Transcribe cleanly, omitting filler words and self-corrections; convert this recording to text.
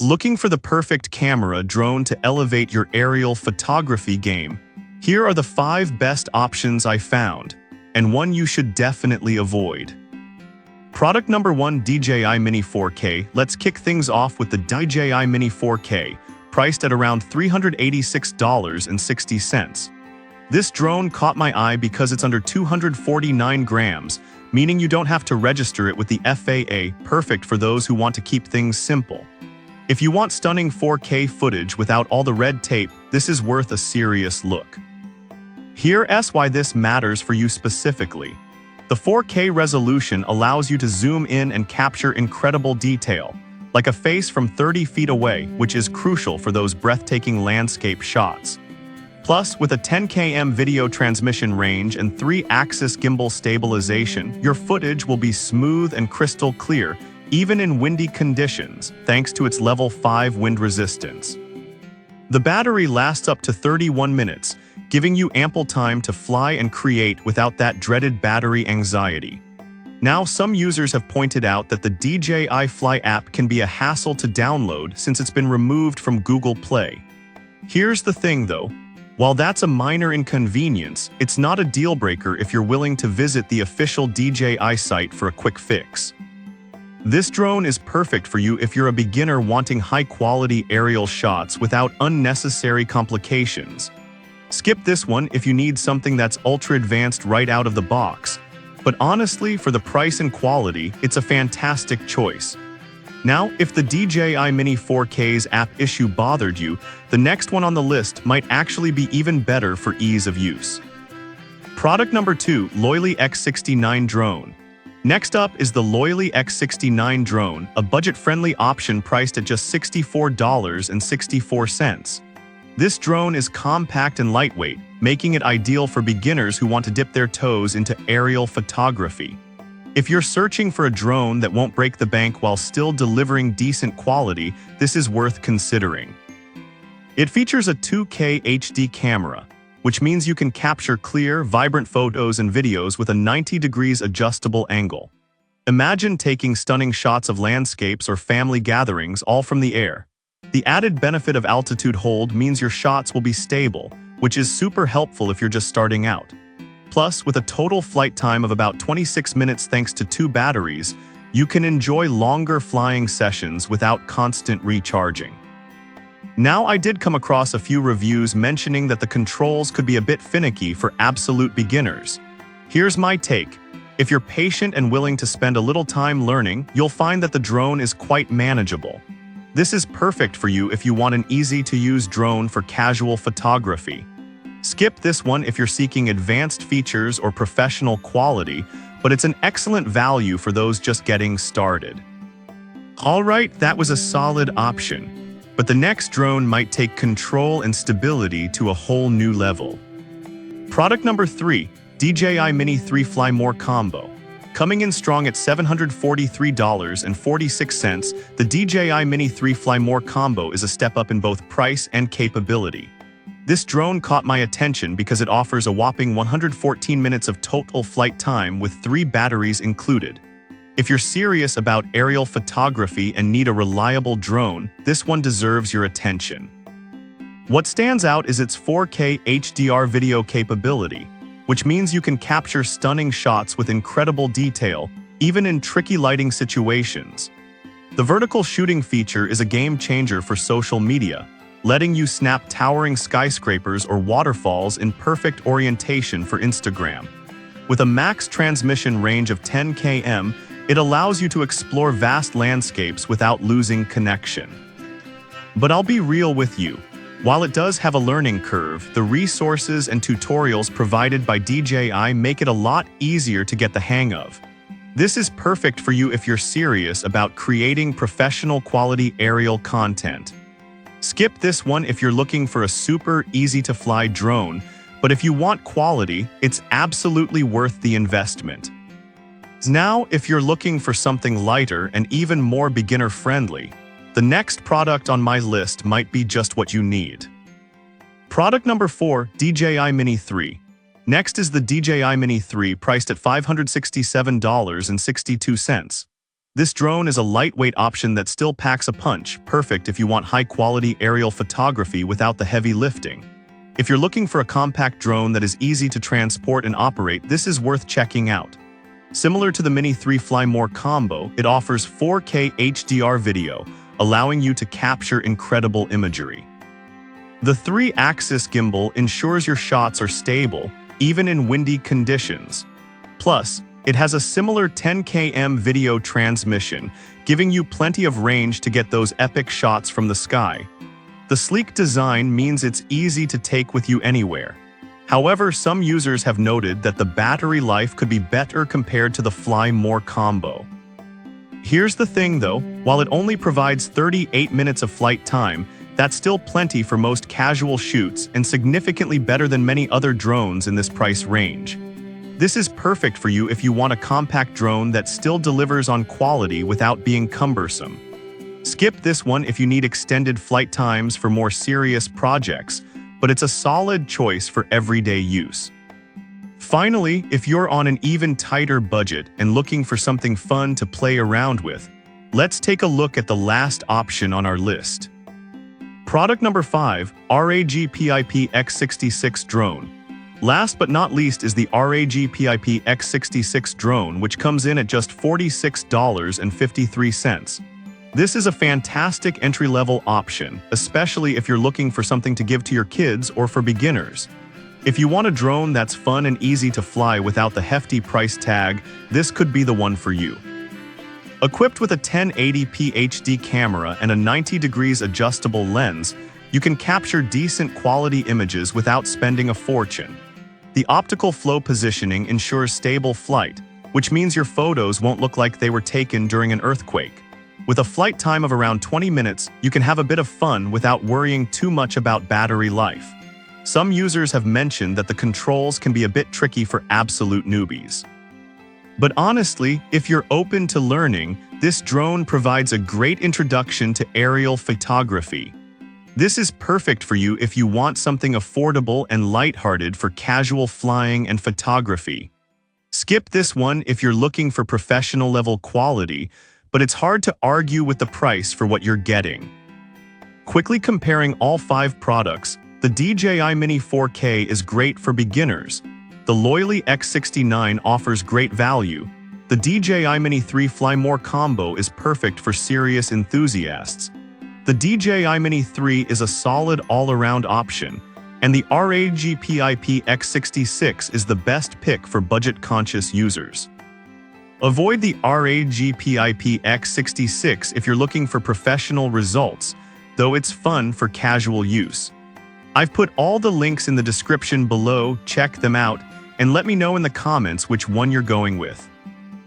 Looking for the perfect camera drone to elevate your aerial photography game? Here are the 5 best options I found, and one you should definitely avoid. Product number 1, DJI Mini 4K. Let's kick things off with the DJI Mini 4K, priced at around $386.60. This drone caught my eye because it's under 249 grams, meaning you don't have to register it with the FAA, perfect for those who want to keep things simple. If you want stunning 4K footage without all the red tape, this is worth a serious look. Here's why this matters for you specifically. The 4K resolution allows you to zoom in and capture incredible detail, like a face from 30 feet away, which is crucial for those breathtaking landscape shots. Plus, with a 10 km video transmission range and 3-axis gimbal stabilization, your footage will be smooth and crystal clear, even in windy conditions, thanks to its level 5 wind resistance. The battery lasts up to 31 minutes, giving you ample time to fly and create without that dreaded battery anxiety. Now, some users have pointed out that the DJI Fly app can be a hassle to download since it's been removed from Google Play. Here's the thing though, while that's a minor inconvenience, it's not a deal-breaker if you're willing to visit the official DJI site for a quick fix. This drone is perfect for you if you're a beginner wanting high-quality aerial shots without unnecessary complications. Skip this one if you need something that's ultra-advanced right out of the box. But honestly, for the price and quality, it's a fantastic choice. Now, if the DJI Mini 4K's app issue bothered you, the next one on the list might actually be even better for ease of use. Product number 2, Loyally X69 Drone. Next up is the Loyally X69 drone, a budget-friendly option priced at just $64.64. This drone is compact and lightweight, making it ideal for beginners who want to dip their toes into aerial photography. If you're searching for a drone that won't break the bank while still delivering decent quality, this is worth considering. It features a 2K HD camera, which means you can capture clear, vibrant photos and videos with a 90 degrees adjustable angle. Imagine taking stunning shots of landscapes or family gatherings all from the air. The added benefit of altitude hold means your shots will be stable, which is super helpful if you're just starting out. Plus, with a total flight time of about 26 minutes thanks to 2 batteries, you can enjoy longer flying sessions without constant recharging. Now, I did come across a few reviews mentioning that the controls could be a bit finicky for absolute beginners. Here's my take. If you're patient and willing to spend a little time learning, you'll find that the drone is quite manageable. This is perfect for you if you want an easy-to-use drone for casual photography. Skip this one if you're seeking advanced features or professional quality, but it's an excellent value for those just getting started. Alright, that was a solid option. But the next drone might take control and stability to a whole new level. Product number 3, DJI Mini 3 Fly More Combo. Coming in strong at $743.46, the DJI Mini 3 Fly More Combo is a step up in both price and capability. This drone caught my attention because it offers a whopping 114 minutes of total flight time with 3 batteries included. If you're serious about aerial photography and need a reliable drone, this one deserves your attention. What stands out is its 4K HDR video capability, which means you can capture stunning shots with incredible detail, even in tricky lighting situations. The vertical shooting feature is a game changer for social media, letting you snap towering skyscrapers or waterfalls in perfect orientation for Instagram. With a max transmission range of 10 km, it allows you to explore vast landscapes without losing connection. But I'll be real with you. While it does have a learning curve, the resources and tutorials provided by DJI make it a lot easier to get the hang of. This is perfect for you if you're serious about creating professional quality aerial content. Skip this one if you're looking for a super easy-to-fly drone, but if you want quality, it's absolutely worth the investment. Now, if you're looking for something lighter and even more beginner-friendly, the next product on my list might be just what you need. Product number 4, DJI Mini 3. Next is the DJI Mini 3, priced at $567.62. This drone is a lightweight option that still packs a punch, perfect if you want high-quality aerial photography without the heavy lifting. If you're looking for a compact drone that is easy to transport and operate, this is worth checking out. Similar to the Mini 3 Fly More combo, it offers 4K HDR video, allowing you to capture incredible imagery. The 3-axis gimbal ensures your shots are stable, even in windy conditions. Plus, it has a similar 10 km video transmission, giving you plenty of range to get those epic shots from the sky. The sleek design means it's easy to take with you anywhere. However, some users have noted that the battery life could be better compared to the Fly More combo. Here's the thing though, while it only provides 38 minutes of flight time, that's still plenty for most casual shoots and significantly better than many other drones in this price range. This is perfect for you if you want a compact drone that still delivers on quality without being cumbersome. Skip this one if you need extended flight times for more serious projects, but it's a solid choice for everyday use. Finally, if you're on an even tighter budget and looking for something fun to play around with, let's take a look at the last option on our list. Product number 5, RAGPIP X66 Drone. Last but not least is the RAGPIP X66 drone, which comes in at just $46.53. This is a fantastic entry-level option, especially if you're looking for something to give to your kids or for beginners. If you want a drone that's fun and easy to fly without the hefty price tag, this could be the one for you. Equipped with a 1080p HD camera and a 90 degrees adjustable lens, you can capture decent quality images without spending a fortune. The optical flow positioning ensures stable flight, which means your photos won't look like they were taken during an earthquake. With a flight time of around 20 minutes, you can have a bit of fun without worrying too much about battery life. Some users have mentioned that the controls can be a bit tricky for absolute newbies. But honestly, if you're open to learning, this drone provides a great introduction to aerial photography. This is perfect for you if you want something affordable and lighthearted for casual flying and photography. Skip this one if you're looking for professional-level quality, but it's hard to argue with the price for what you're getting. Quickly comparing all 5 products, the DJI Mini 4K is great for beginners. The Loyally X69 offers great value. The DJI Mini 3 Fly More combo is perfect for serious enthusiasts. The DJI Mini 3 is a solid all-around option, and the RAGPIP X66 is the best pick for budget-conscious users. Avoid the RAGPIP X66 if you're looking for professional results, though it's fun for casual use. I've put all the links in the description below, check them out, and let me know in the comments which one you're going with.